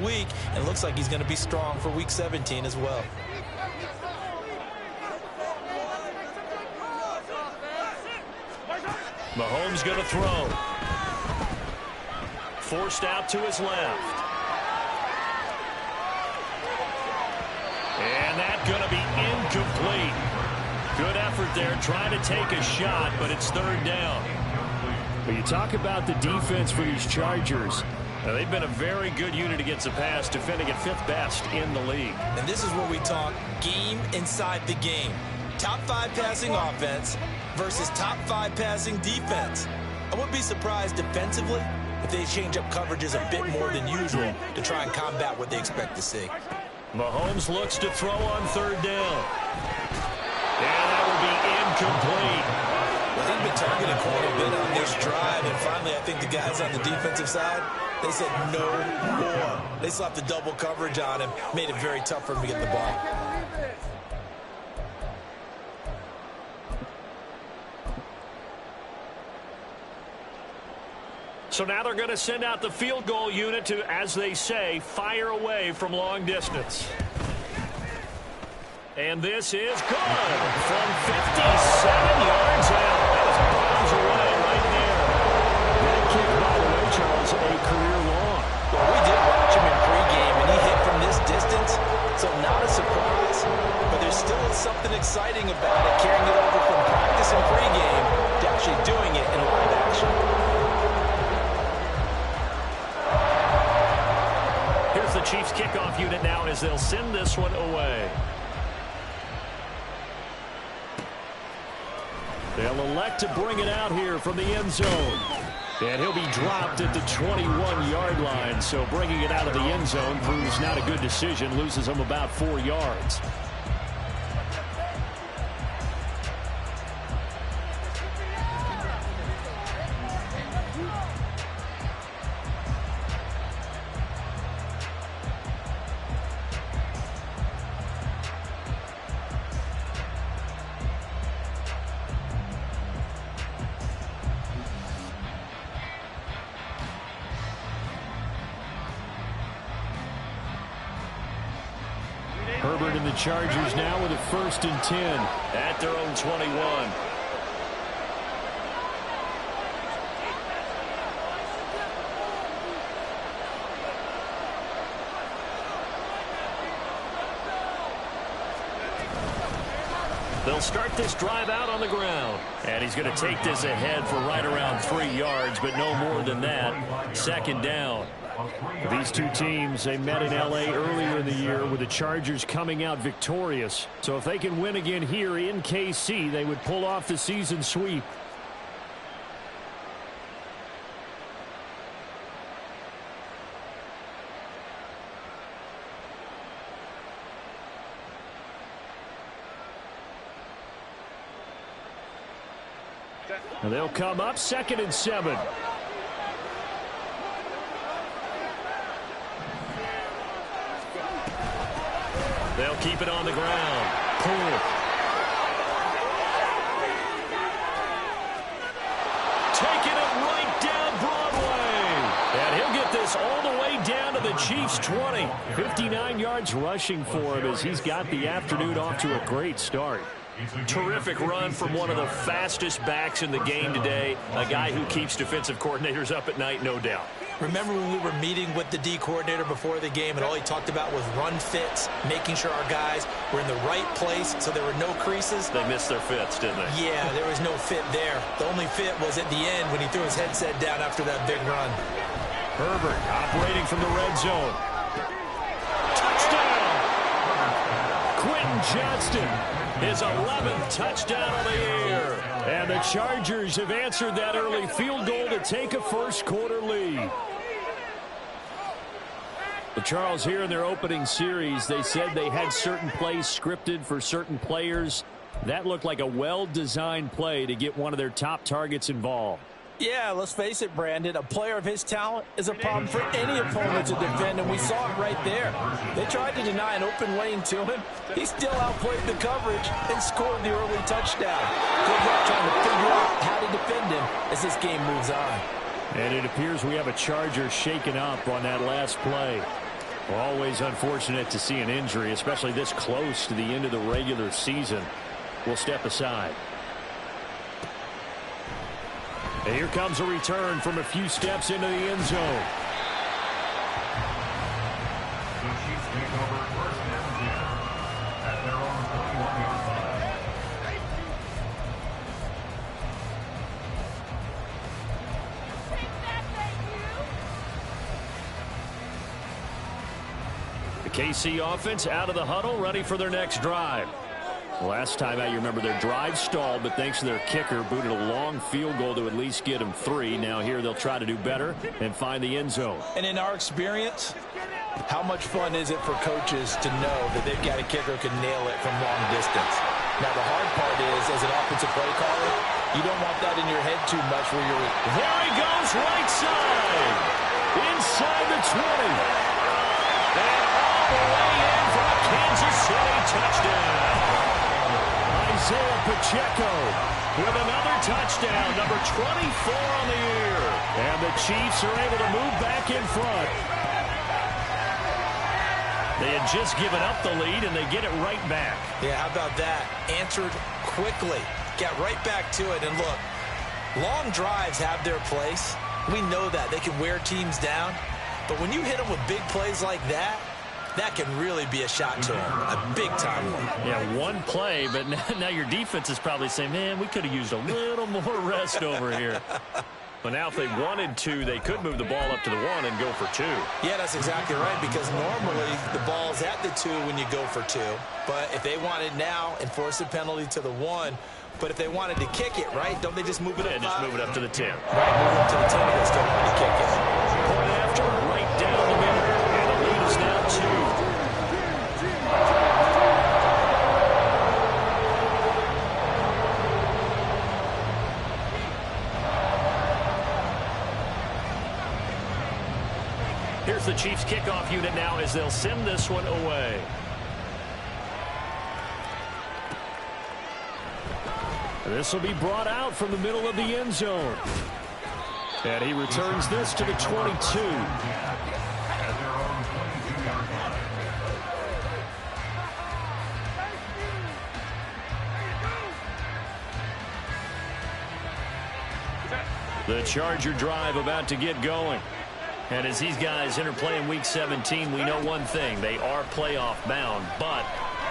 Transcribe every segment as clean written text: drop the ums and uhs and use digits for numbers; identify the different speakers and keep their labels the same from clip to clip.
Speaker 1: week, and it looks like he's going to be strong for Week 17 as well.
Speaker 2: Mahomes going to throw. Forced out to his left. And that's going to be incomplete. Good effort there trying to take a shot, but it's third down.
Speaker 3: When you talk about the defense for these Chargers,
Speaker 2: they've been a very good unit against the pass, defending at 5th best in the league.
Speaker 1: And this is where we talk game inside the game. Top 5 passing offense versus top 5 passing defense. I wouldn't be surprised defensively if they change up coverages a bit more than usual to try and combat what they expect to see.
Speaker 2: Mahomes looks to throw on third down. And that will be incomplete.
Speaker 1: Well, he's been targeted quite a bit on this drive, and finally I think the guys on the defensive side, they said no more. They slapped the double coverage on him, made it very tough for him to get the ball.
Speaker 2: So now they're going to send out the field goal unit to, as they say, fire away from long distance. And this is good from 57 yards out. That was bombs away right there.
Speaker 3: That kick, by the way, Charles, a career long.
Speaker 1: Well, we did watch him in pregame, and he hit from this distance, so not a surprise. But there still is something exciting about it, carrying it over from practice and pregame to actually doing it in live action.
Speaker 2: Here's the Chiefs kickoff unit now as they'll send this one away.
Speaker 3: They'll elect to bring it out here from the end zone. And he'll be dropped at the 21-yard line. So bringing it out of the end zone proves not a good decision. Loses him about 4 yards. Herbert and the Chargers now with a 1st and 10
Speaker 2: at their own 21. They'll start this drive out on the ground. And he's going to take this ahead for right around 3 yards, but no more than that. 2nd down.
Speaker 3: These two teams, they met in L.A. earlier in the year with the Chargers coming out victorious. So if they can win again here in KC, they would pull off the season sweep. And they'll come up 2nd and 7.
Speaker 2: They'll keep it on the ground.
Speaker 3: Pull.
Speaker 2: Taking it right down Broadway. And he'll get this all the way down to the Chiefs' 20.
Speaker 3: 59 yards rushing for him as he's got the afternoon off to a great start.
Speaker 2: Terrific run from one of the fastest backs in the game today. A guy who keeps defensive coordinators up at night, no doubt.
Speaker 1: Remember when we were meeting with the D coordinator before the game and all he talked about was run fits, making sure our guys were in the right place so there were no creases?
Speaker 2: They missed their fits, didn't they?
Speaker 1: Yeah, there was no fit there. The only fit was at the end when he threw his headset down after that big run.
Speaker 3: Herbert operating from the red zone.
Speaker 2: Touchdown! Quentin Johnston, his 11th touchdown on the year.
Speaker 3: And the Chargers have answered that early field goal to take a first-quarter lead. But Charles, here in their opening series, they said they had certain plays scripted for certain players. That looked like a well-designed play to get one of their top targets involved.
Speaker 1: Yeah, let's face it, Brandon. A player of his talent is a problem for any opponent to defend, and we saw it right there. They tried to deny an open lane to him. He still outplayed the coverage and scored the early touchdown. Good luck trying to figure out how to defend him as this game moves on.
Speaker 3: And it appears we have a Charger shaken up on that last play. Always unfortunate to see an injury, especially this close to the end of the regular season. We'll step aside. And here comes a return from a few steps into the end zone. KC offense out of the huddle, ready for their next drive. Last time out, you remember their drive stalled, but thanks to their kicker, booted a long field goal to at least get them 3. Now here they'll try to do better and find the end zone.
Speaker 1: And in our experience, how much fun is it for coaches to know that they've got a kicker who can nail it from long distance? Now the hard part is, as an offensive play caller, you don't want that in your head too much where you're...
Speaker 3: There he goes, right side. Inside the 20. And all the way in for a Kansas City touchdown. Isaiah Pacheco with another touchdown, number 24 on the year. And the Chiefs are able to move back in front. They had just given up the lead, and they get it right back.
Speaker 1: Yeah, how about that? Answered quickly. Got right back to it. And look, long drives have their place. We know that. They can wear teams down. But when you hit them with big plays like that, that can really be a shot to them. A big-time one.
Speaker 2: Yeah, one play, but now your defense is probably saying, man, we could have used a little more rest over here. But now if they wanted to, they could move the ball up to the 1 and go for 2.
Speaker 1: Yeah, that's exactly right, because normally the ball's at the 2 when you go for 2. But if they want it now, enforce the penalty to the 1. But if they wanted to kick it, right, don't they just move it up?
Speaker 2: Yeah, just move it up to the 10.
Speaker 1: Right, move it up to the 10 if they still want to kick it.
Speaker 2: Point after, right down the middle. And the lead is now 2. Here's the Chiefs kickoff unit now as they'll send this one away.
Speaker 3: This will be brought out from the middle of the end zone. And he returns this to the 22. The Charger drive about to get going.
Speaker 2: And as these guys enter play in Week 17, we know one thing. They are playoff bound, but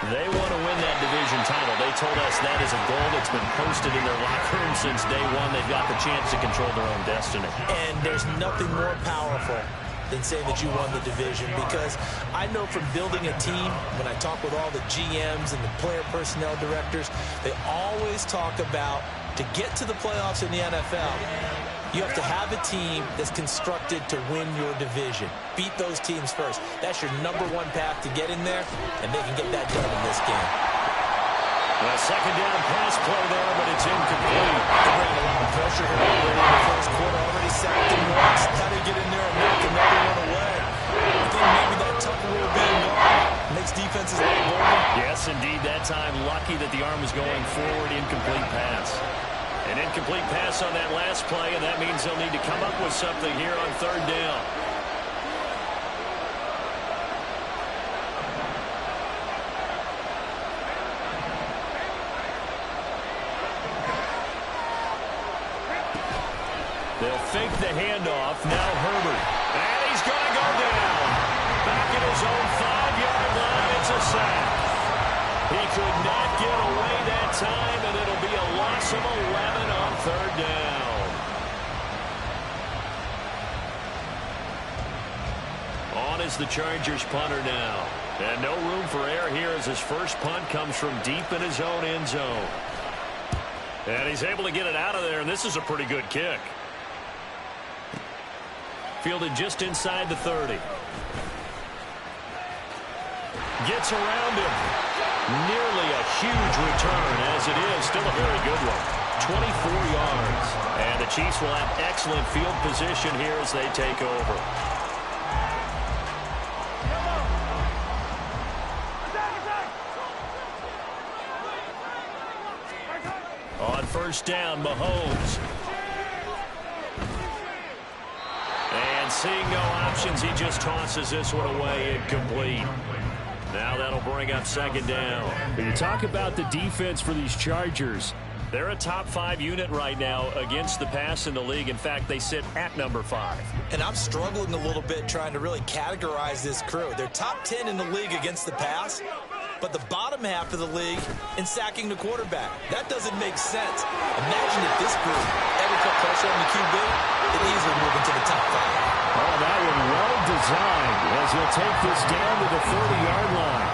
Speaker 2: they want to win that division title. They told us that is a goal that's been posted in their locker room since day one. They've got the chance to control their own destiny.
Speaker 1: And there's nothing more powerful than saying that you won the division, because I know from building a team, when I talk with all the GMs and the player personnel directors, they always talk about, to get to the playoffs in the NFL, you have to have a team that's constructed to win your division. Beat those teams first. That's your #1 path to get in there, and they can get that done in this game.
Speaker 2: A second down pass play there, but it's incomplete.
Speaker 1: They're bringing a lot of pressure here already in the first quarter. Already sacked him once. How to get in there and knock another one away. I think maybe that Tucker will be involved. Makes defenses a little bolder.
Speaker 2: Yes, indeed. That time, lucky that the arm was going forward. Incomplete pass. An incomplete pass on that last play, and that means they'll need to come up with something here on third down. They'll fake the handoff. Now Herbert. And he's going to go down. Back at his own 5-yard line. It's a sack. He could not get away that time, and it'll be a loss of 11 on third down. On is the Chargers punter now. And no room for error here as his first punt comes from deep in his own end zone. And he's able to get it out of there, and this is a pretty good kick. Fielded just inside the 30. Gets around him. Nearly a huge return, as it is. Still a very good one. 24 yards. And the Chiefs will have excellent field position here as they take over. On first down, Mahomes. And seeing no options, he just tosses this one away incomplete. Now that'll bring up second down.
Speaker 3: When you talk about the defense for these Chargers,
Speaker 2: they're a top 5 unit right now against the pass in the league. In fact, they sit at number 5.
Speaker 1: And I'm struggling a little bit trying to really categorize this crew. They're top 10 in the league against the pass, but the bottom half of the league in sacking the quarterback. That doesn't make sense. Imagine if this group ever put pressure on the QB, it easily move into the top 5.
Speaker 3: Oh, that one well designed as he'll take this down to the 30-yard line.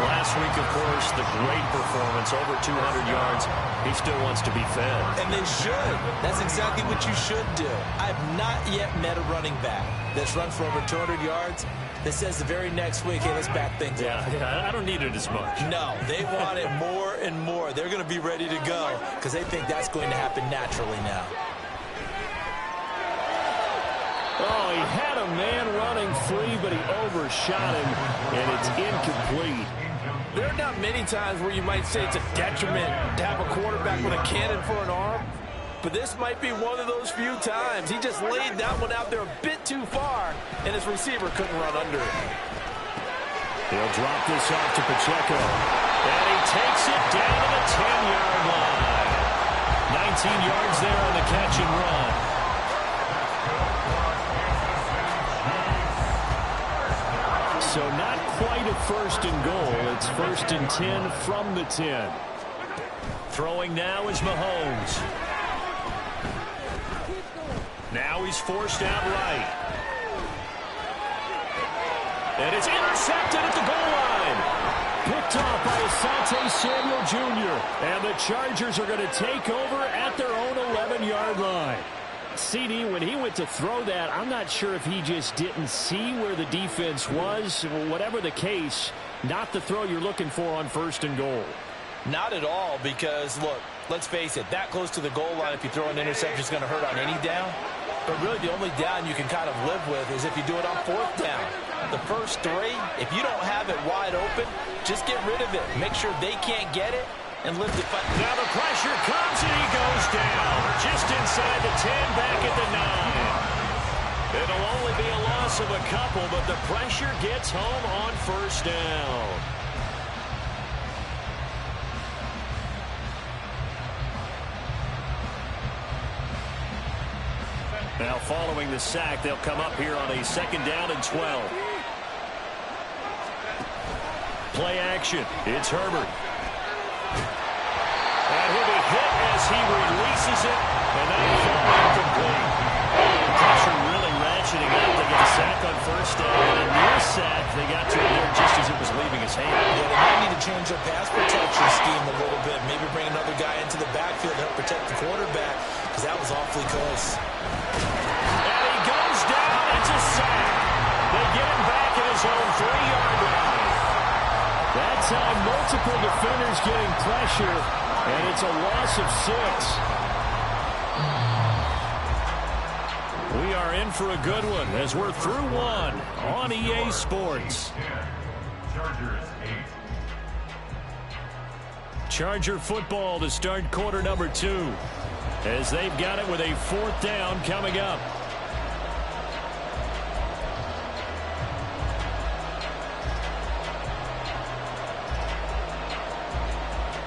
Speaker 2: Last week, of course, the great performance, over 200 yards. He still wants to be fed.
Speaker 1: And they should. That's exactly what you should do. I have not yet met a running back that's run for over 200 yards that says the very next week, hey, let's back things up.
Speaker 2: Yeah, I don't need it as much.
Speaker 1: No, they want it more and more. They're going to be ready to go because they think that's going to happen naturally now.
Speaker 3: Oh, he had a man running free, but he overshot him, and it's incomplete.
Speaker 1: There are not many times where you might say it's a detriment to have a quarterback with a cannon for an arm, but this might be one of those few times. He just laid that one out there a bit too far, and his receiver couldn't run under it.
Speaker 3: He'll drop this off to Pacheco.
Speaker 2: And he takes it down to the 10-yard line. 19 yards there on the catch and run.
Speaker 3: So not quite a first and goal. It's first and 10 from the 10.
Speaker 2: Throwing now is Mahomes. Now he's forced out right. And it's intercepted at the goal line.
Speaker 3: Picked off by Asante Samuel Jr. And the Chargers are going to take over at their own 11-yard line. CD, when he went to throw that, I'm not sure if he just didn't see where the defense was. Whatever the case, not the throw you're looking for on first and goal.
Speaker 1: Not at all, because, look, let's face it, that close to the goal line, if you throw an interception, is going to hurt on any down. But really, the only down you can kind of live with is if you do it on fourth down. The first 3, if you don't have it wide open, just get rid of it. Make sure they can't get it. And lift it.
Speaker 2: Now the pressure comes and he goes down. Just inside the 10, back at the 9. It'll only be a loss of a couple, but the pressure gets home on first down. Now following the sack, they'll come up here on a second down and 12. Play action. It's Herbert. And he'll be hit as he releases it, and that'll fall incomplete. Pressure really ratcheting up. They get a sack on first down, and a near sack. They got to it there just as it was leaving his hand.
Speaker 1: Yeah, they might need to change their pass protection scheme a little bit. Maybe bring another guy into the backfield to help protect the quarterback, because that was awfully close.
Speaker 2: And he goes down. It's a sack. They get him back at his own 3-yard line.
Speaker 3: That time, multiple defenders getting pressure. And it's a loss of 6.
Speaker 2: We are in for a good one as we're through one on EA Sports. Charger football to start quarter number 2 as they've got it with a 4th down coming up.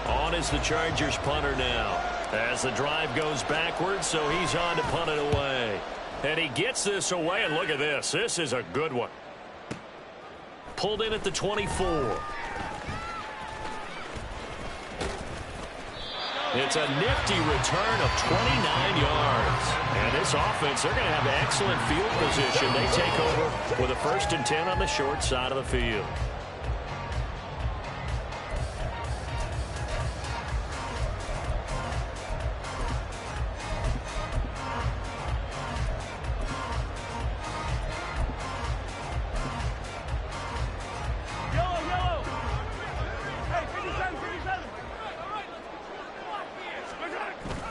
Speaker 2: On is the Chargers punter now as the drive goes backwards, so he's on to punt it away. And he gets this away, and look at this. This is a good one. Pulled in at the 24. It's a nifty return of 29 yards. And this offense, they're going to have excellent field position. They take over with a 1st and 10 on the short side of the field.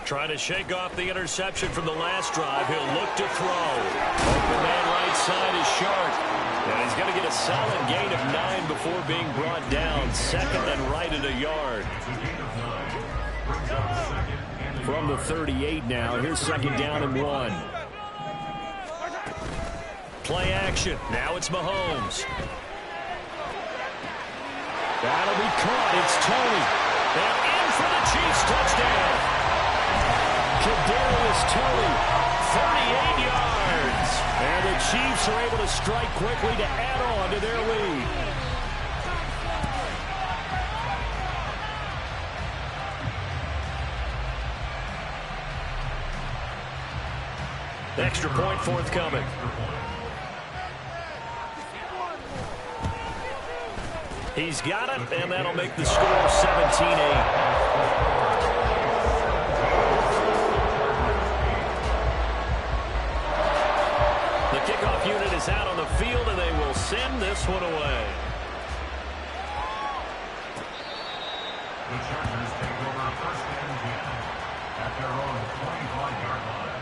Speaker 2: Trying to shake off the interception from the last drive. He'll look to throw. Open man right side is Sharp. And he's going to get a solid gain of 9 before being brought down. 2nd and right at a yard.
Speaker 3: From the 38 now. Here's 2nd down and 1.
Speaker 2: play action. Now it's Mahomes. That'll be caught. It's Tony. And in for the Chiefs touchdown. Kadarius Toney, 38 yards. And the Chiefs are able to strike quickly to add on to their lead. Extra point forthcoming. He's got it, and that'll make the score 17-8. The kickoff unit is out on the field, and they will send this one away.
Speaker 4: The Chargers take over first and 10 at their own 25-yard line.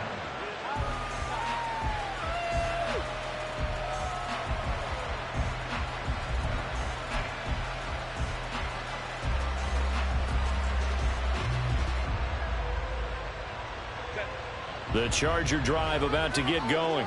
Speaker 2: The Charger drive about to get going.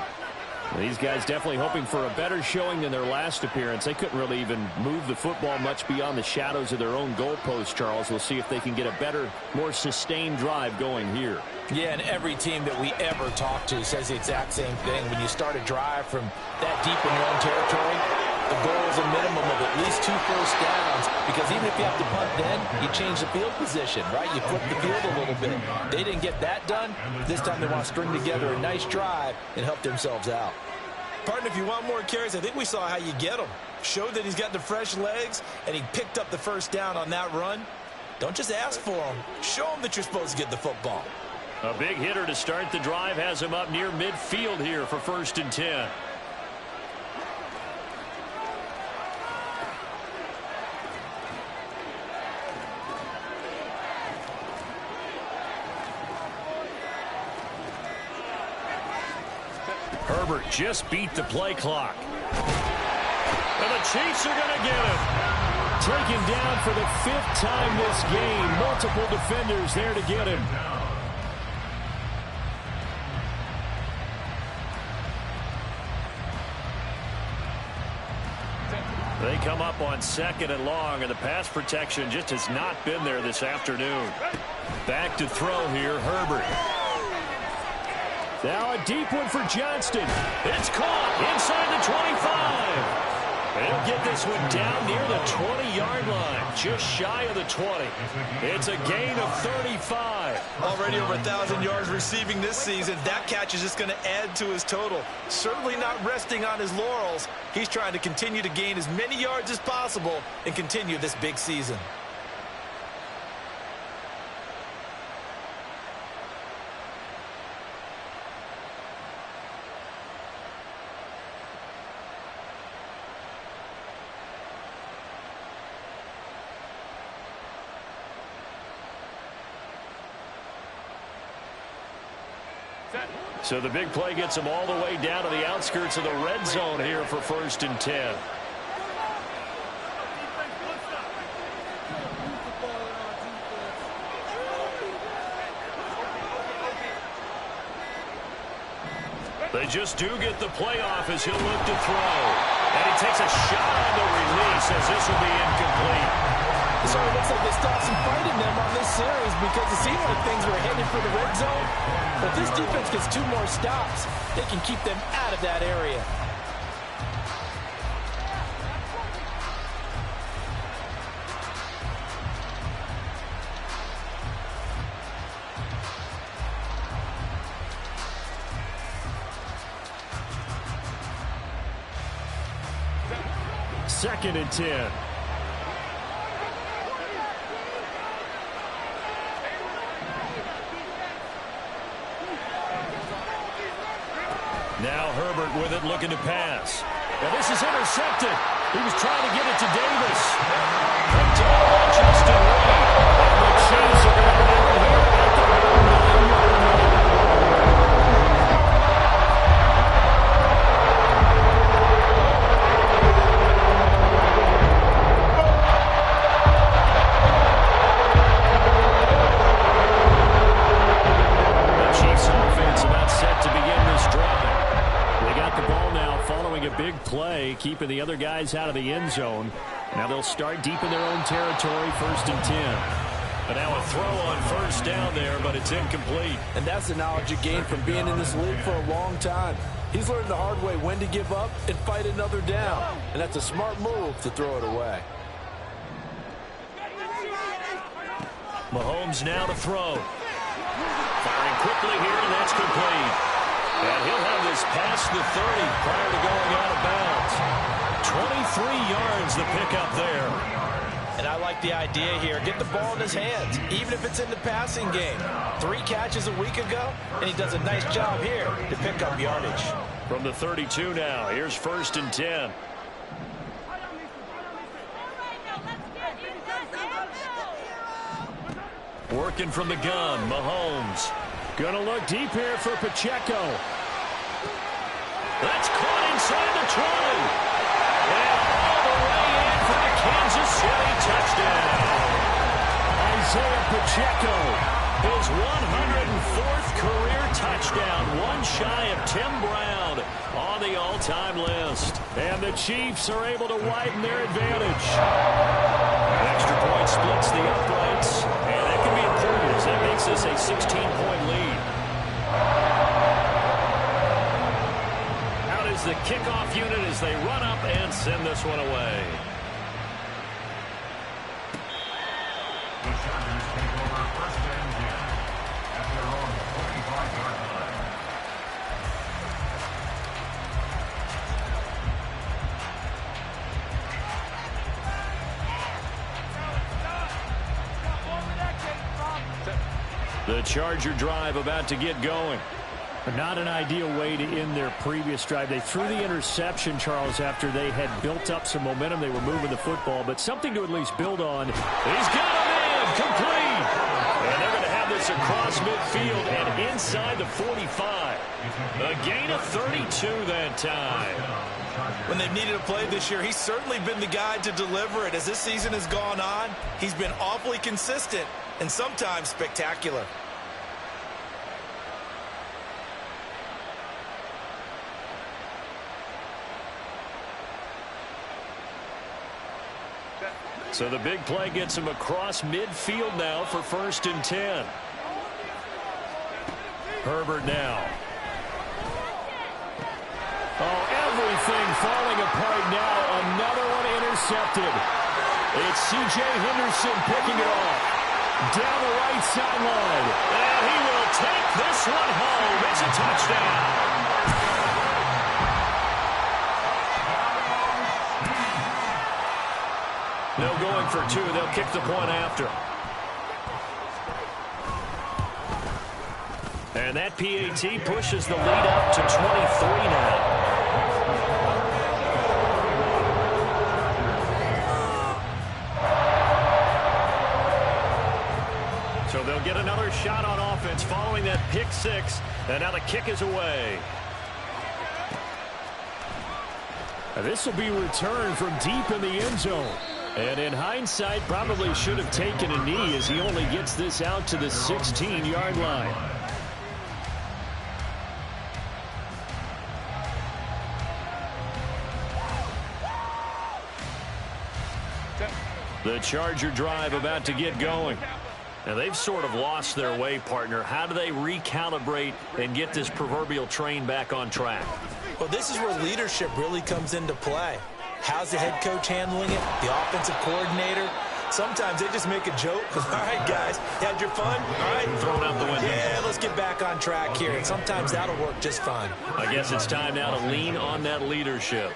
Speaker 2: These guys definitely hoping for a better showing than their last appearance. They couldn't really even move the football much beyond the shadows of their own goalpost, Charles. We'll see if they can get a better, more sustained drive going here.
Speaker 1: Yeah, and every team that we ever talk to says the exact same thing. When you start a drive from that deep in your own territory, the goal is a minimum of at least 2 first downs, because even if you have to punt then, you change the field position, right? You flip the field a little bit. They didn't get that done. This time they want to string together a nice drive and help themselves out.
Speaker 5: Partner, if you want more carries, I think we saw how you get him. Showed that he's got the fresh legs, and he picked up the first down on that run. Don't just ask for him. Show him that you're supposed to get the football.
Speaker 2: A big hitter to start the drive has him up near midfield here for 1st and 10. Herbert just beat the play clock. And the Chiefs are going to get him. Taken down for the 5th time this game. Multiple defenders there to get him. They come up on 2nd and long, and the pass protection just has not been there this afternoon. Back to throw here, Herbert. Now a deep one for Johnston. It's caught inside the 25. They'll get this one down near the 20-yard line, just shy of the 20. It's a gain of 35.
Speaker 5: Already over 1,000 yards receiving this season. That catch is just going to add to his total. Certainly not resting on his laurels. He's trying to continue to gain as many yards as possible and continue this big season.
Speaker 2: So the big play gets them all the way down to the outskirts of the red zone here for 1st and 10. They just do get the play off as he'll look to throw. And he takes a shot on the release as this will be incomplete.
Speaker 1: It sort of looks like they stopped some fight in them on this series, because it seemed like things were headed for the red zone. But if this defense gets 2 more stops, they can keep them out of that area.
Speaker 2: Second and 10. Now Herbert with it, looking to pass. Now this is intercepted. He was trying to get it to Davis. Picked up by Justin Reed. And the Chiefs are going to have it here at the 9-yard line. The Chiefs offense about set to begin this drive. They got the ball now,
Speaker 3: keeping the other guys out of the end zone. Now they'll start deep in their own territory, 1st and 10.
Speaker 2: And now a throw on first down there, but it's incomplete.
Speaker 1: And that's the knowledge you gain from being in this league for a long time. He's learned the hard way when to give up and fight another down. And that's a smart move to throw it away.
Speaker 2: Mahomes now to throw. Firing quickly here, and that's complete. And he'll have this past the 30 prior to going out of bounds. 23 yards the pickup there.
Speaker 5: And I like the idea here. Get the ball in his hands, even if it's in the passing game. 3 catches a week ago, and he does a nice job here to pick up yardage.
Speaker 2: From the 32 now, here's 1st and 10. Working from the gun, Mahomes.
Speaker 3: Gonna look deep here for Pacheco.
Speaker 2: That's caught inside the 20. And all the way in for the Kansas City touchdown.
Speaker 3: Isaiah Pacheco.
Speaker 2: His 104th career touchdown. One shy of Tim Brown on the all-time list.
Speaker 3: And the Chiefs are able to widen their advantage.
Speaker 2: An extra point splits the uprights. And that can be important as that makes this a 16-point lead. Out is the kickoff unit as they run up and send this one away.
Speaker 4: The Chargers take over 1st and 10 at their own 45-yard line.
Speaker 2: The Charger drive about to get going.
Speaker 3: Not an ideal way to end their previous drive. They threw the interception, Charles, after they had built up some momentum. They were moving the football, but something to at least build on.
Speaker 2: He's got a man complete. And they're going to have this across midfield and inside the 45. A gain of 32 that time.
Speaker 5: When they've needed a play this year, he's certainly been the guy to deliver it. As this season has gone on, he's been awfully consistent and sometimes spectacular.
Speaker 2: So the big play gets him across midfield now for 1st and 10. Herbert now.
Speaker 3: Oh, everything falling apart now. Another one intercepted. It's C.J. Henderson picking it off. Down the right sideline.
Speaker 2: And he will take this one home. It's a touchdown. No going for 2. They'll kick the point after. And that PAT pushes the lead up to 23 now. So they'll get another shot on offense following that pick 6. And now the kick is away.
Speaker 3: This will be returned from deep in the end zone. And in hindsight, probably should have taken a knee as he only gets this out to the 16-yard line.
Speaker 2: The Charger drive about to get going. Now they've sort of lost their way, partner. How do they recalibrate and get this proverbial train back on track?
Speaker 5: Well, this is where leadership really comes into play. How's the head coach handling it? The offensive coordinator? Sometimes they just make a joke. All right, guys, you had your fun? All right.
Speaker 2: Thrown out the window.
Speaker 5: Yeah, let's get back on track here. And sometimes that'll work just fine.
Speaker 2: I guess it's time now to lean on that leadership.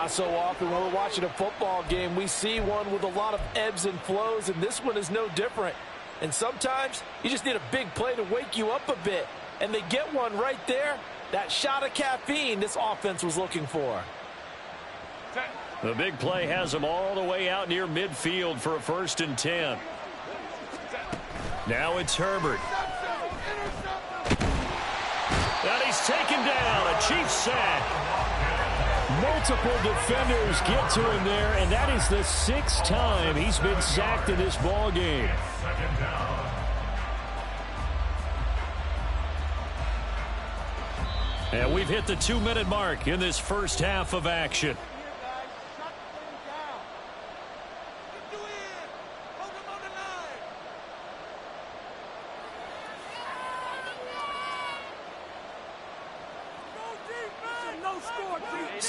Speaker 1: So often when we're watching a football game, we see one with a lot of ebbs and flows, and this one is no different. And sometimes you just need a big play to wake you up a bit. And they get one right there. That shot of caffeine this offense was looking for.
Speaker 2: The big play has them all the way out near midfield for a 1st and 10. Now it's Herbert. And he's taken down. A Chiefs sack.
Speaker 3: Multiple defenders get to him there, and that is the 6th time he's been sacked in this ball game.
Speaker 2: And we've hit the 2-minute mark in this first half of action.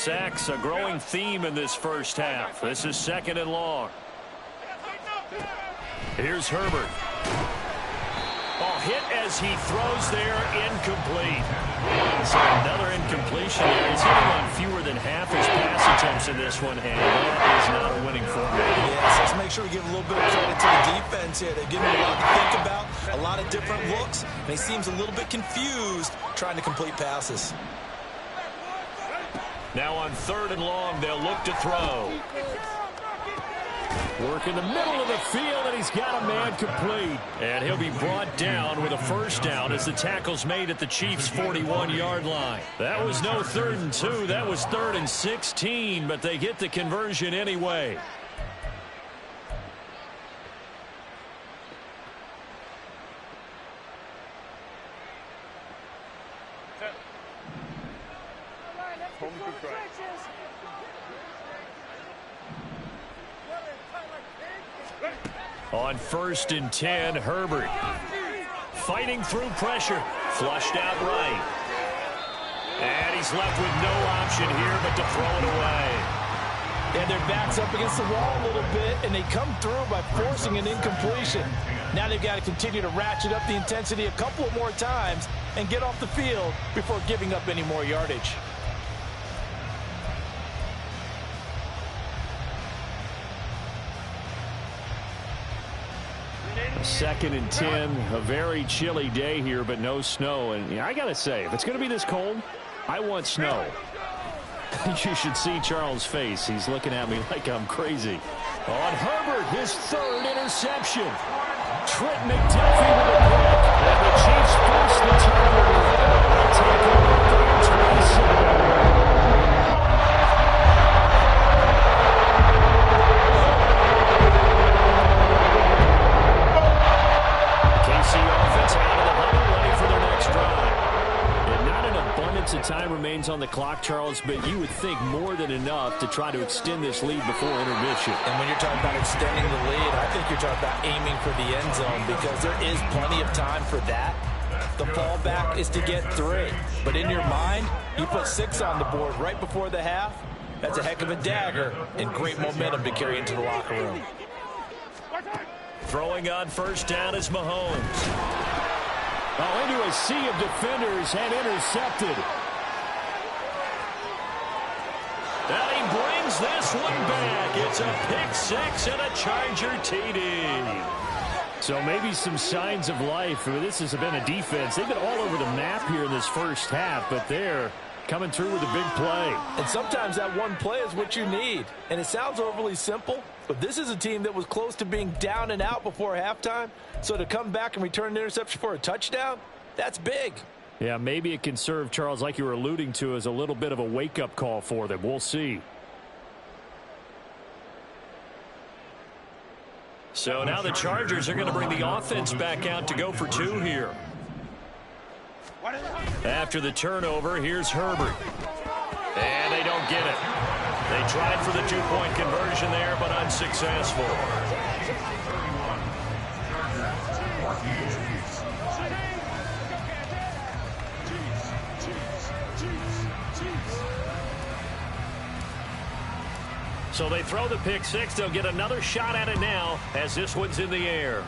Speaker 3: sacks, a growing theme in this first half. This is 2nd and long. Here's Herbert. Oh, hit as he throws there, incomplete. So another incompletion there. He's hitting on fewer than half his pass attempts in this one, and that is not a winning formula.
Speaker 5: Yes, let's make sure we give a little bit of credit to the defense here. They're giving him a lot to think about, a lot of different looks, and he seems a little bit confused trying to complete passes.
Speaker 3: Now on 3rd and long, they'll look to throw. Work in the middle of the field, and he's got a man complete. And he'll be brought down with a first down as the tackle's made at the Chiefs' 41-yard line. That was no 3rd and 2. That was 3rd and 16, but they get the conversion anyway. On 1st and 10, Herbert. Fighting through pressure. Flushed out right. And he's left with no option here but to throw it away.
Speaker 1: And their back's up against the wall a little bit, and they come through by forcing an incompletion. Now they've got to continue to ratchet up the intensity a couple of more times and get off the field before giving up any more yardage.
Speaker 3: Second and 10, a very chilly day here, but no snow. And I got to say, if it's going to be this cold, I want snow. You should see Charles' face. He's looking at me like I'm crazy. On Herbert, his 3rd interception. Trent McDuffie with a pick. And the Chiefs force the turnover. They'll take over 27. Of time remains on the clock, Charles, but you would think more than enough to try to extend this lead before intermission.
Speaker 1: And when you're talking about extending the lead, I think you're talking about aiming for the end zone because there is plenty of time for that. The fallback is to get 3. But in your mind, you put 6 on the board right before the half. That's a heck of a dagger and great momentum to carry into the locker room.
Speaker 3: Throwing on 1st down is Mahomes. Oh, into a sea of defenders and intercepted. And he brings this one back. It's a pick-6 and a Charger TD. So maybe some signs of life. This has been a defense. They've been all over the map here in this first half, but they're coming through with a big play.
Speaker 1: And sometimes that one play is what you need. And it sounds overly simple, but this is a team that was close to being down and out before halftime. So to come back and return an interception for a touchdown, that's big.
Speaker 3: Yeah, maybe it can serve, Charles, like you were alluding to, as a little bit of a wake-up call for them. We'll see. So now the Chargers are going to bring the offense back out to go for 2 here. After the turnover, here's Herbert. And they don't get it. They tried for the 2-point conversion there, but unsuccessful. So they throw the pick-6. They'll get another shot at it now as this one's in the air.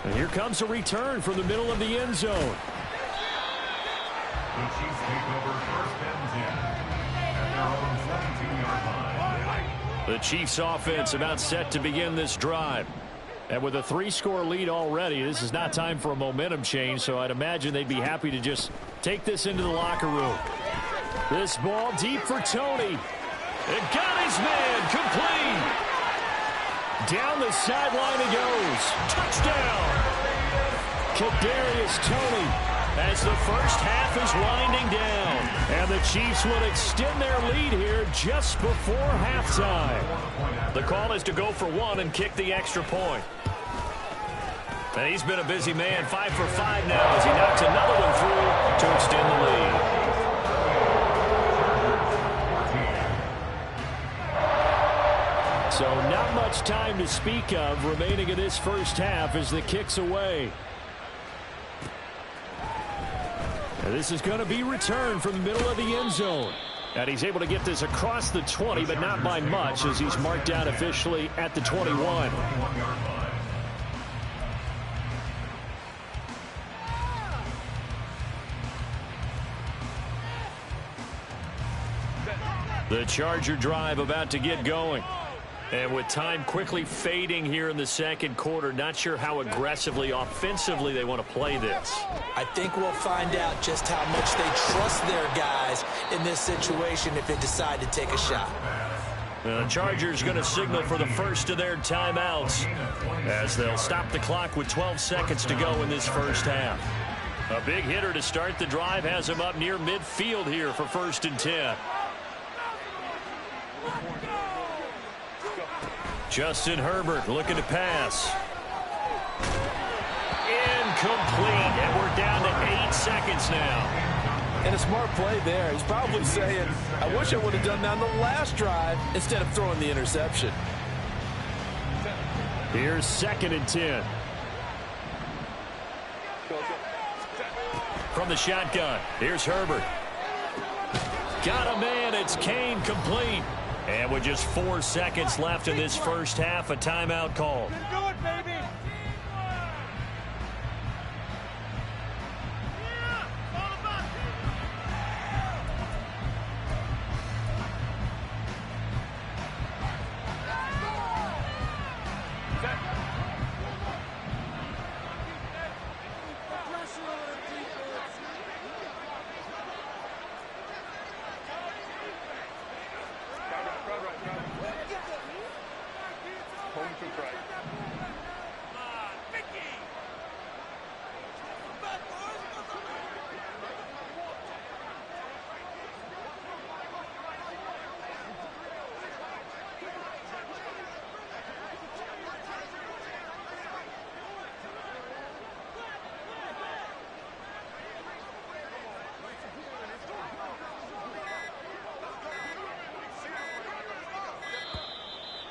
Speaker 3: And here comes a return from the middle of the end zone.
Speaker 4: The Chiefs take over 1st and 10 at their own 17-yard line.
Speaker 3: The Chiefs offense about set to begin this drive. And with a 3-score lead already, this is not time for a momentum change, so I'd imagine they'd be happy to just take this into the locker room. This ball deep for Tony. It got his man complete. Down the sideline he goes. Touchdown. Kadarius Toney as the first half is winding down. And the Chiefs will extend their lead here just before halftime. The call is to go for 1 and kick the extra point. And he's been a busy man, 5 for 5 now as he knocks another one through to extend the lead. So not much time to speak of remaining in this first half as the kick's away. This is going to be returned from the middle of the end zone. And he's able to get this across the 20, but not by much, as he's marked down officially at the 21. The Charger drive about to get going. And with time quickly fading here in the second quarter, not sure how aggressively, offensively they want to play this.
Speaker 1: I think we'll find out just how much they trust their guys in this situation if they decide to take a shot.
Speaker 3: The Chargers going to signal for the first of their timeouts as they'll stop the clock with 12 seconds to go in this first half. A big hitter to start the drive has him up near midfield here for 1st and 10. Justin Herbert looking to pass. Incomplete, and we're down to 8 seconds now.
Speaker 1: And a smart play there. He's probably saying, I wish I would have done that on the last drive instead of throwing the interception.
Speaker 3: Here's 2nd and 10. From the shotgun, here's Herbert. Got a man, it's Kane, complete. And with just 4 seconds left in this first half, a timeout call.
Speaker 6: Do it, baby.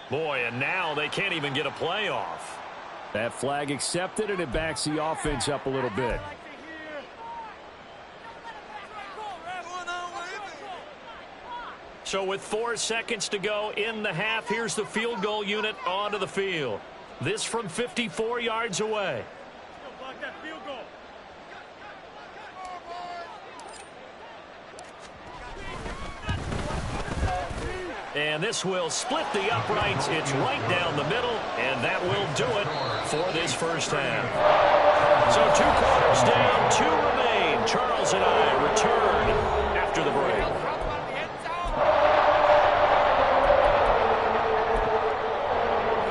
Speaker 3: Boy, and now they can't even get a play off. That flag accepted, and it backs the offense up a little bit. So with 4 seconds to go in the half, here's the field goal unit onto the field. This from 54 yards away. And this will split the uprights. It's right down the middle, and that will do it for this first half. So 2 quarters down, 2 remain. Charles and I return after the break.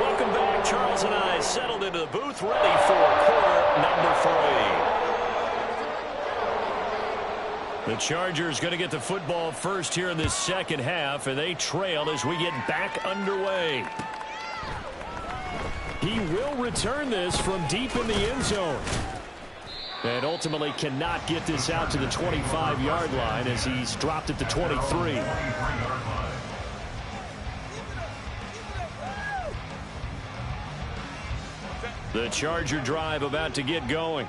Speaker 3: Welcome back. Charles and I settled into the booth, ready for quarter number 3. The Chargers going to get the football first here in this second half, and they trail as we get back underway. He will return this from deep in the end zone. And ultimately cannot get this out to the 25-yard line as he's dropped at the 23. The Charger drive about to get going.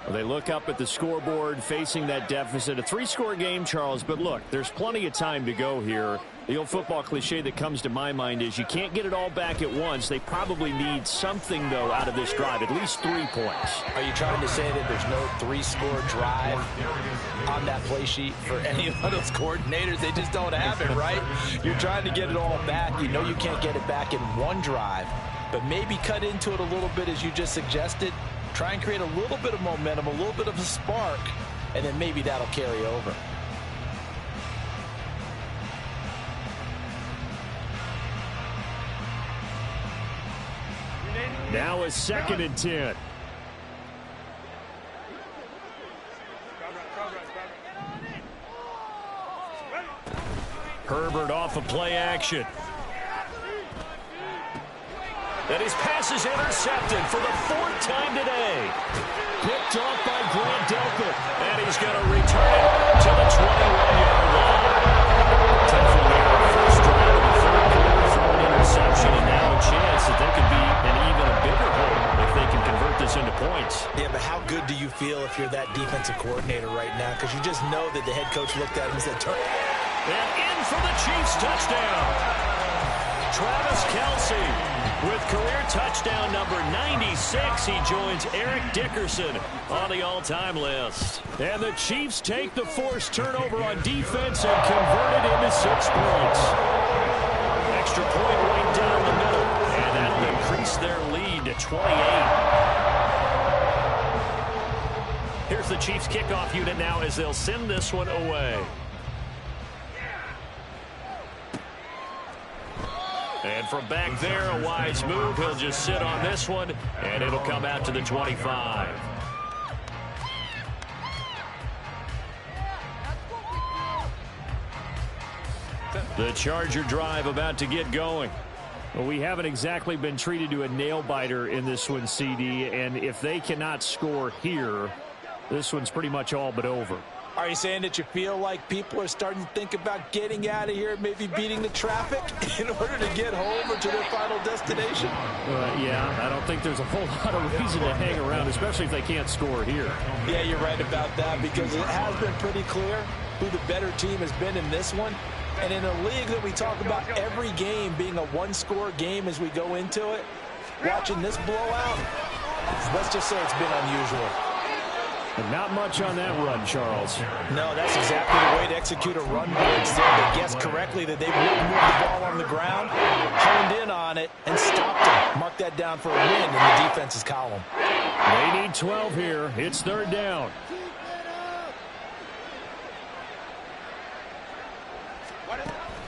Speaker 3: Well, they look up at the scoreboard facing that deficit. A 3-score game, Charles, but look, there's plenty of time to go here. The old football cliche that comes to my mind is you can't get it all back at once. They probably need something, though, out of this drive, at least 3 points.
Speaker 1: Are you trying to say that there's no 3-score drive on that play sheet for any of those coordinators? They just don't have it, right? You're trying to get it all back. You know you can't get it back in one drive, but maybe cut into it a little bit as you just suggested. Try and create a little bit of momentum, a little bit of a spark, and then maybe that'll carry over.
Speaker 3: Now a 2nd and 10. Herbert off of play action. And his pass is intercepted for the 4th time today. Picked off by Grant Delpit. And he's going to return it to the 21-yard line. Tough there. First drive of the 3rd quarter for an interception, and now a chance that there could be an even bigger hole if they can convert this into points.
Speaker 1: Yeah, but how good do you feel if
Speaker 5: if you're that defensive coordinator right now, because you just know that the head coach looked at him and said, turn.
Speaker 3: And in for the Chiefs touchdown. Travis Kelce with career touchdown number 96. He joins Eric Dickerson on the all-time list. And the Chiefs take the forced turnover on defense and convert it into 6 points. Extra point right down the middle. And that'll increase their lead to 28. Here's the Chiefs kickoff unit now as they'll send this one away. And from back there, a wise move. He'll just sit on this one, and it'll come out to the 25. The Charger drive about to get going. Well, we haven't exactly been treated to a nail-biter in this one, CD, and if they cannot score here, this one's pretty much all but over.
Speaker 1: Are you saying that you feel like people are starting to think about getting out of here, maybe beating the traffic in order to get home or to their final destination?
Speaker 3: Yeah, I don't think there's a whole lot of reason to hang around, especially if they can't score here.
Speaker 1: Yeah, you're right about that, because it has been pretty clear who the better team has been in this one. And in a league that we talk about every game being a one-score game as we go into it, watching this blowout, let's just say it's been unusual.
Speaker 3: But not much on that run, Charles.
Speaker 1: No, that's exactly the way to execute a run blitz there. They guessed correctly that they would move the ball on the ground, honed in on it, and stopped it. Mark that down for a win in the defense's column.
Speaker 3: They need 12 here. It's 3rd down.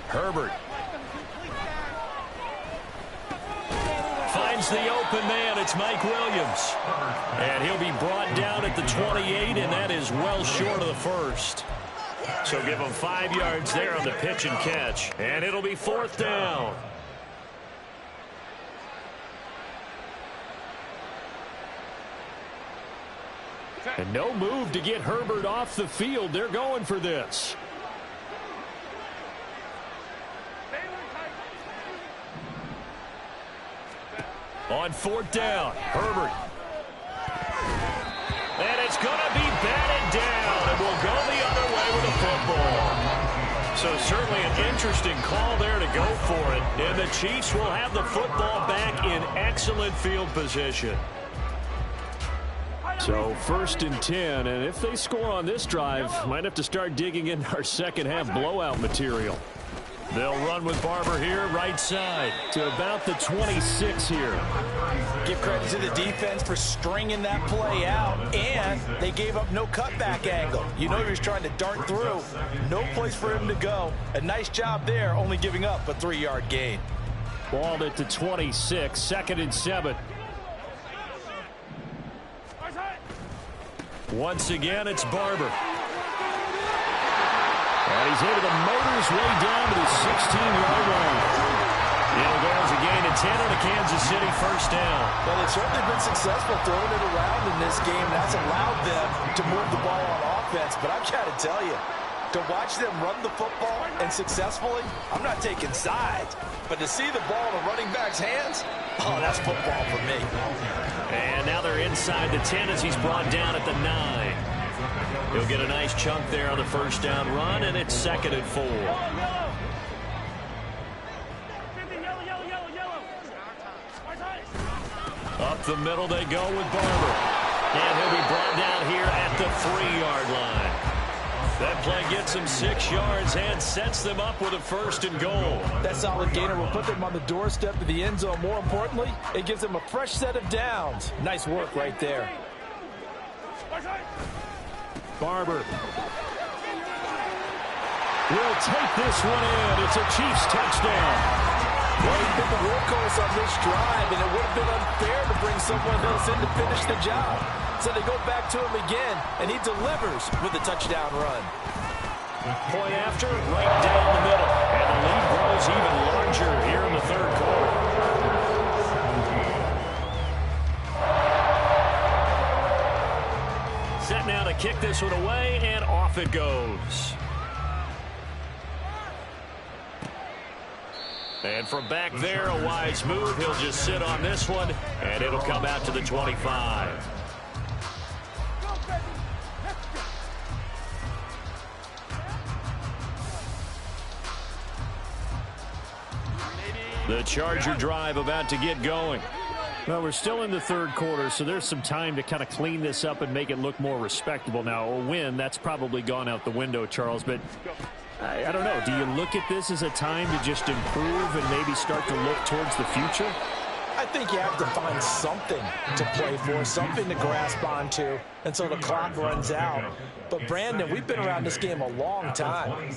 Speaker 3: Herbert. Finds the open man. It's Mike Williams. And he'll be brought down at the 28, and that is well short of the first. So give him 5 yards there on the pitch and catch. And it'll be 4th down. And no move to get Herbert off the field. They're going for this. On 4th down, Herbert. And it's going to be batted down, and we'll go the other way with the football. So certainly an interesting call there to go for it. And the Chiefs will have the football back in excellent field position. So 1st and 10, and if they score on this drive, might have to start digging in our second half blowout material. They'll run with Barber here, right side, to about the 26 here.
Speaker 1: Give credit to the defense for stringing that play out, and they gave up no cutback angle. You know he was trying to dart through. No place for him to go. A nice job there, only giving up a 3-yard gain.
Speaker 3: Balled at the 26, 2nd and 7. Once again, it's Barber. And he's able to motor his way down to the 16-yard line. It'll go as a gain of 10 on a Kansas City 1st down.
Speaker 1: Well, they've certainly been successful throwing it around in this game. That's allowed them to move the ball on offense. But I've got to tell you, to watch them run the football and successfully, I'm not taking sides. But to see the ball in a running back's hands, oh, that's football for me.
Speaker 3: And now they're inside the 10 as he's brought down at the 9. He'll get a nice chunk there on the 1st down run, and it's 2nd and 4. Up the middle they go with Barber. And he'll be brought down here at the 3-yard line. That play gets him 6 yards and sets them up with a 1st and goal.
Speaker 1: That solid gainer will put them on the doorstep of the end zone. More importantly, it gives them a fresh set of downs. Nice work right there.
Speaker 3: Barber will take this one in. It's a Chiefs touchdown.
Speaker 1: Well, he's been the workhorse on this drive, and it would have been unfair to bring someone else in to finish the job. So they go back to him again, and he delivers with a touchdown run.
Speaker 3: Point after, right down the middle. And the lead grows even larger here in the 3rd quarter. Set now to kick this one away, and off it goes. And from back there, a wise move. He'll just sit on this one, and it'll come out to the 25. The Charger drive about to get going. Well, we're still in the third quarter, so there's some time to kind of clean this up and make it look more respectable. Now, a win, that's probably gone out the window, Charles, but I don't know. Do you look at this as a time to just improve and maybe start to look towards the future?
Speaker 1: I think you have to find something to play for, something to grasp onto until the clock runs out. But, Brandon, we've been around this game a long time.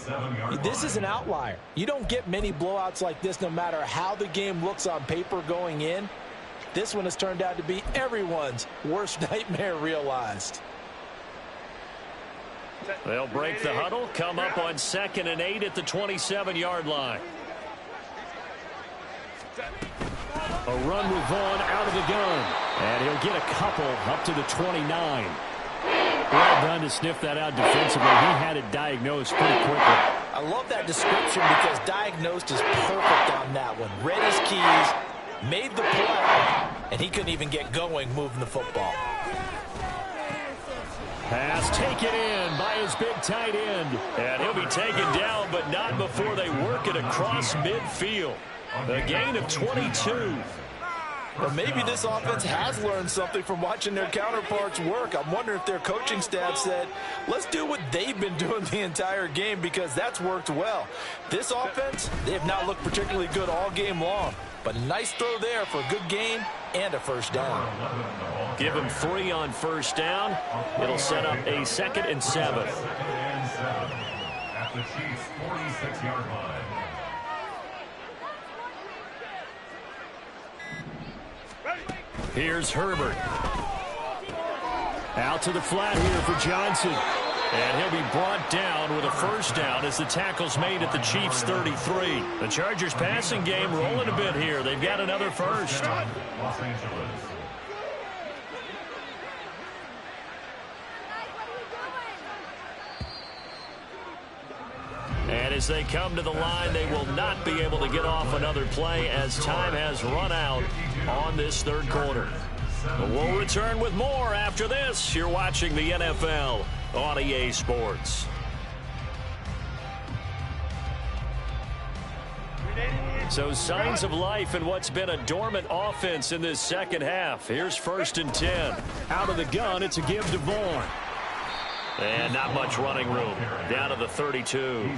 Speaker 1: This is an outlier. You don't get many blowouts like this no matter how the game looks on paper going in. This one has turned out to be everyone's worst nightmare realized.
Speaker 3: They'll break the huddle, come up on 2nd and 8 at the 27-yard line. A run with Vaughn out of the gun. And he'll get a couple up to the 29. Well done to sniff that out defensively. He had it diagnosed pretty quickly.
Speaker 1: I love that description because diagnosed is perfect on that one. Read his keys, made the play, and he couldn't even get going moving the football.
Speaker 3: Pass taken in by his big tight end. And he'll be taken down, but not before they work it across midfield. A gain of 22.
Speaker 1: But maybe this offense has learned something from watching their counterparts work. I'm wondering if their coaching staff said, let's do what they've been doing the entire game because that's worked well. This offense, they have not looked particularly good all game long. But a nice throw there for a good gain and a first down.
Speaker 3: Give him 3 on first down. It'll set up a 2nd and 7.
Speaker 4: At the Chiefs' 46-yard line.
Speaker 3: Here's Herbert. Out to the flat here for Johnson. And he'll be brought down with a first down as the tackle's made at the Chiefs' 33. The Chargers passing game rolling a bit here. They've got another first.
Speaker 4: Los Angeles.
Speaker 3: And as they come to the line, they will not be able to get off another play as time has run out on this third quarter. But we'll return with more after this. You're watching the NFL on EA Sports. So signs of life in what's been a dormant offense in this second half. Here's 1st and 10. Out of the gun, it's a give to Vaughn. And not much running room. Down to the 32.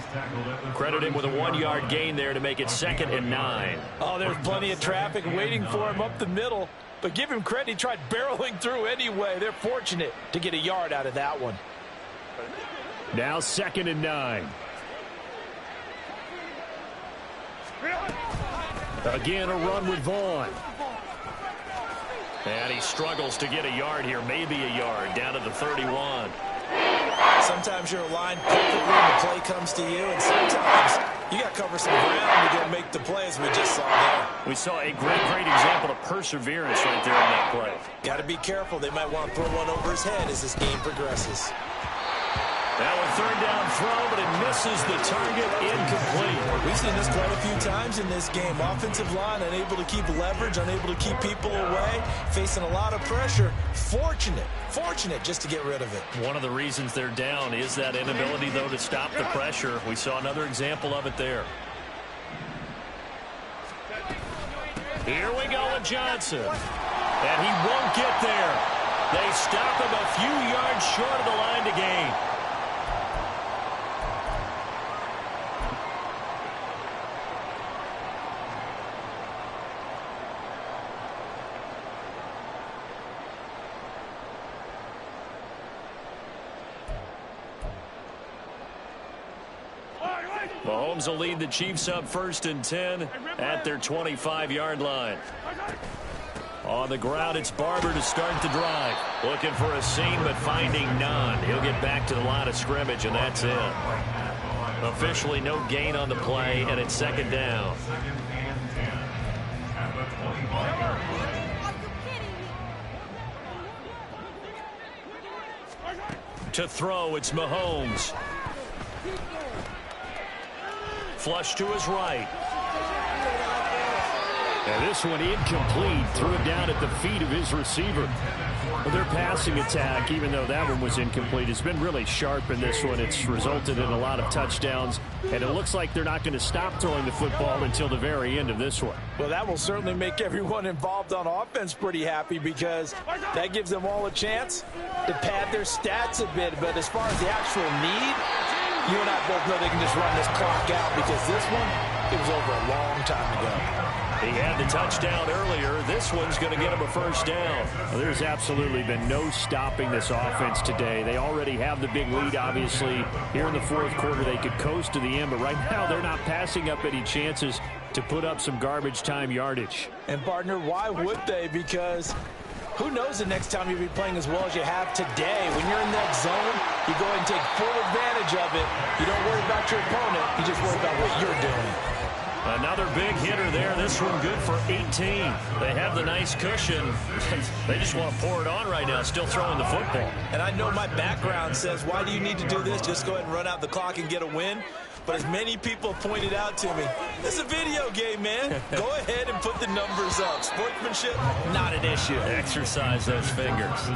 Speaker 3: Credit him with a 1-yard gain there to make it 2nd and 9.
Speaker 1: Oh, there's plenty of traffic waiting for him up the middle. But give him credit, he tried barreling through anyway. They're fortunate to get a yard out of that one.
Speaker 3: Now 2nd and 9. Again, a run with Vaughn. And he struggles to get a yard here, maybe a yard, down to the 31.
Speaker 1: Sometimes you're aligned perfectly when the play comes to you, and sometimes you got to cover some ground to go make the play, as we just saw there.
Speaker 3: We saw a great example of perseverance right there in that play.
Speaker 1: Got to be careful. They might want to throw one over his head as this game progresses.
Speaker 3: Now a 3rd down throw, but it misses the target, incomplete.
Speaker 1: We've seen this quite a few times in this game. Offensive line unable to keep leverage, unable to keep people away, facing a lot of pressure. Fortunate just to get rid of it.
Speaker 3: One of the reasons they're down is that inability, though, to stop the pressure. We saw another example of it there. Here we go with Johnson. And he won't get there. They stop him a few yards short of the line to gain. Mahomes will lead the Chiefs up 1st and 10 at their 25-yard line. On the ground, it's Barber to start the drive. Looking for a seam, but finding none. He'll get back to the line of scrimmage, and that's it. Officially no gain on the play, and it's 2nd down. To throw, it's Mahomes. Flush to his right. And this one incomplete. Threw it down at the feet of his receiver. Well, their passing attack, even though that one was incomplete, has been really sharp in this one. It's resulted in a lot of touchdowns, and it looks like they're not going to stop throwing the football until the very end of this one.
Speaker 1: Well, that will certainly make everyone involved on offense pretty happy, because that gives them all a chance to pad their stats a bit. But as far as the actual need, you and I both know they can just run this clock out, because this one, it was over a long time ago.
Speaker 3: He had the touchdown earlier. This one's going to get him a first down. Well, there's absolutely been no stopping this offense today. They already have the big lead, obviously. Here in the fourth quarter, they could coast to the end, but right now they're not passing up any chances to put up some garbage time yardage.
Speaker 1: And, partner, why would they? Because who knows the next time you'll be playing as well as you have today. When you're in that zone, you go ahead and take full advantage of it. You don't worry about your opponent. You just worry about what you're doing.
Speaker 3: Another big hitter there. This one good for 18. They have the nice cushion. They just want to pour it on right now, still throwing the football.
Speaker 5: And I know my background says, why do you need to do this? Just go ahead and run out the clock and get a win. But as many people pointed out to me, this is a video game, man. Go ahead and put the numbers up. Sportsmanship, not an issue.
Speaker 3: Exercise those fingers.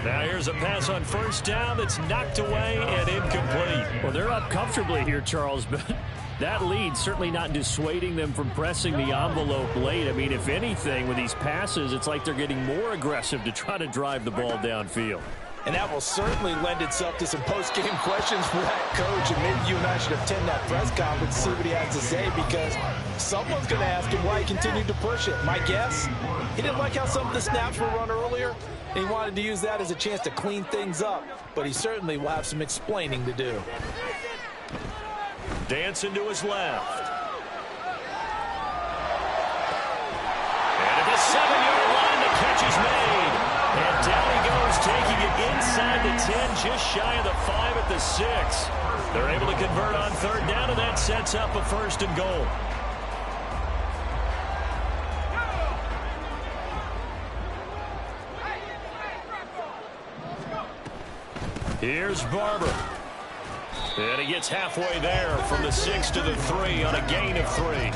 Speaker 3: Now here's a pass on first down that's knocked away and incomplete. Well, they're up comfortably here, Charles, but that lead certainly not dissuading them from pressing the envelope late. I mean, if anything, with these passes, it's like they're getting more aggressive to try to drive the ball downfield.
Speaker 1: And that will certainly lend itself to some post-game questions for that coach. And maybe you and I should attend that press conference and see what he has to say, because someone's going to ask him why he continued to push it. My guess, he didn't like how some of the snaps were run earlier, and he wanted to use that as a chance to clean things up. But he certainly will have some explaining to do.
Speaker 3: Dancing to his left. And at the 7-yard line, the catch is made. And down he goes, taking it inside the 10, just shy of the 5 at the 6. They're able to convert on third down, and that sets up a first and goal. Here's Barber. And he gets halfway there from the 6 to the 3 on a gain of 3.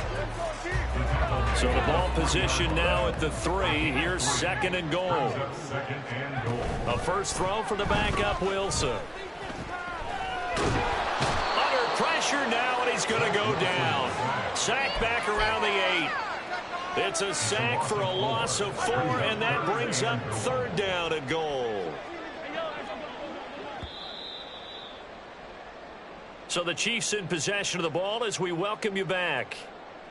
Speaker 3: So the ball position now at the 3. Here's second and goal. A first throw for the backup, Wilson. Under pressure now, and he's going to go down. Sack back around the 8. It's a sack for a loss of 4, and that brings up third down and goal. So the Chiefs in possession of the ball as we welcome you back.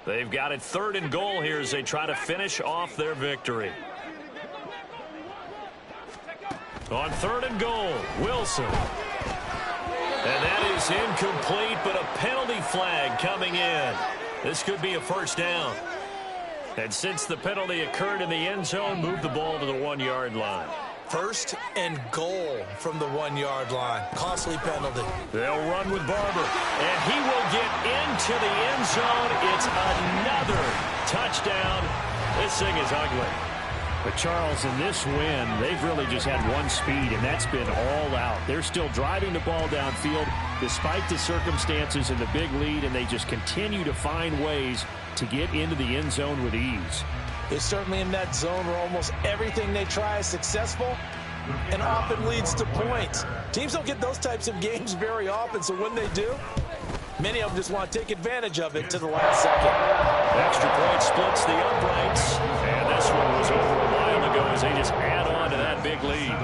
Speaker 3: They've got it third and goal here as they try to finish off their victory. On third and goal, Wilson. And that is incomplete, but a penalty flag coming in. This could be a first down. And since the penalty occurred in the end zone, move the ball to the 1-yard line.
Speaker 5: First and goal from the 1-yard line. Costly penalty.
Speaker 3: They'll run with Barber, and he will get into the end zone. It's another touchdown. This thing is ugly. But, Charles, in this win, they've really just had one speed, and that's been all out. They're still driving the ball downfield despite the circumstances and the big lead, and they just continue to find ways to get into the end zone with ease.
Speaker 1: They're certainly in that zone where almost everything they try is successful and often leads to points. Teams don't get those types of games very often, so when they do, many of them just want to take advantage of it to the last second.
Speaker 3: Extra point splits the uprights, and this one was over a while ago as they just add on to that big lead.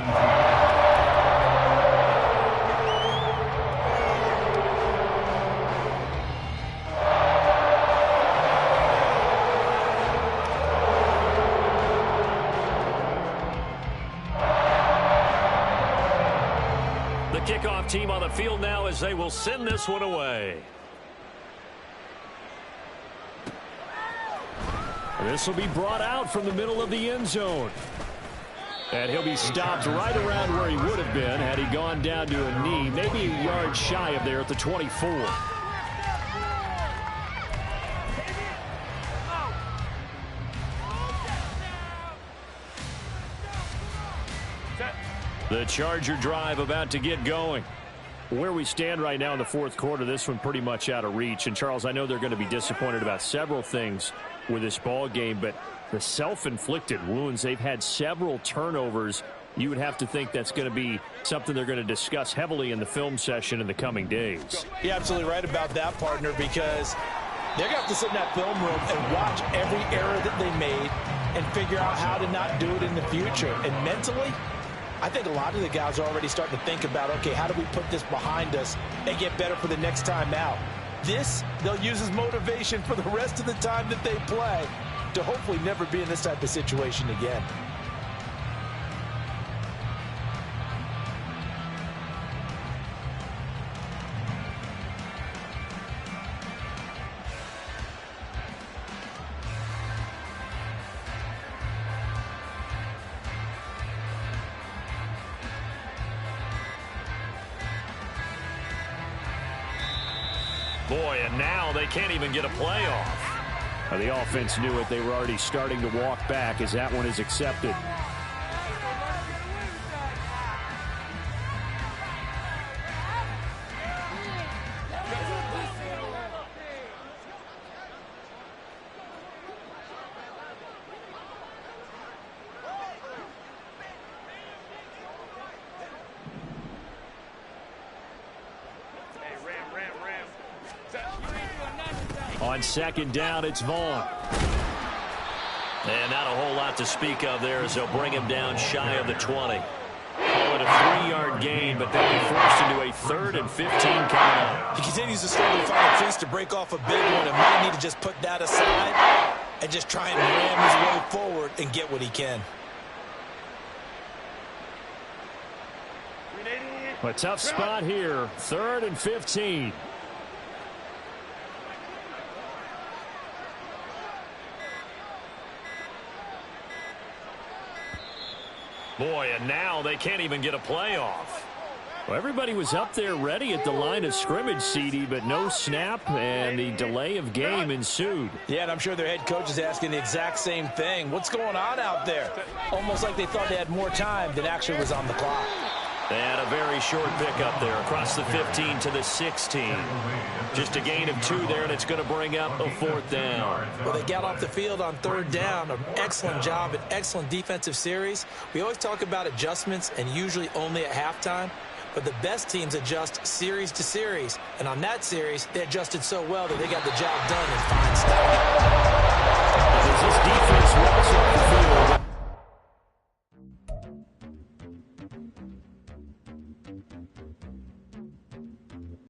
Speaker 3: Kickoff team on the field now as they will send this one away. This will be brought out from the middle of the end zone. And he'll be stopped right around where he would have been had he gone down to a knee, maybe a yard shy of there at the 24. The Charger drive about to get going. Where we stand right now in the fourth quarter, this one pretty much out of reach. And, Charles, I know they're going to be disappointed about several things with this ball game, but the self-inflicted wounds, they've had several turnovers you would have to think that's going to be something they're going to discuss heavily in the film session in the coming days.
Speaker 1: You're absolutely right about that, partner, because they're going to have to sit in that film room and watch every error that they made and figure out how to not do it in the future. And mentally, I think a lot of the guys are already starting to think about, okay, how do we put this behind us and get better for the next time out? This, they'll use as motivation for the rest of the time that they play to hopefully never be in this type of situation again.
Speaker 2: Boy, and now they can't even get a playoff.
Speaker 3: The offense knew it. They were already starting to walk back as that one is accepted. On second down, it's Vaughn.
Speaker 2: And not a whole lot to speak of there as they'll bring him down shy of the 20. Call it a 3-yard gain, but they'll be forced into a 3rd and 15 coming up.
Speaker 1: He continues to struggle to find a crease to break off a big one and might need to just put that aside and just try and ram his way forward and get what he can.
Speaker 3: A tough spot here, 3rd and 15.
Speaker 2: Boy, and now they can't even get a playoff.
Speaker 3: Well, everybody was up there ready at the line of scrimmage, CD, but no snap, and the delay of game ensued.
Speaker 1: Yeah, and I'm sure their head coach is asking the exact same thing. What's going on out there? Almost like they thought they had more time than actually was on the clock.
Speaker 2: And a very short pickup there across the 15 to the 16. Just a gain of 2 there, and it's going to bring up a 4th down.
Speaker 1: Well, they got off the field on 3rd down. An excellent job, an excellent defensive series. We always talk about adjustments and usually only at halftime. But the best teams adjust series to series. And on that series, they adjusted so well that they got the job done in fine style.
Speaker 3: As this defense rolls off the field,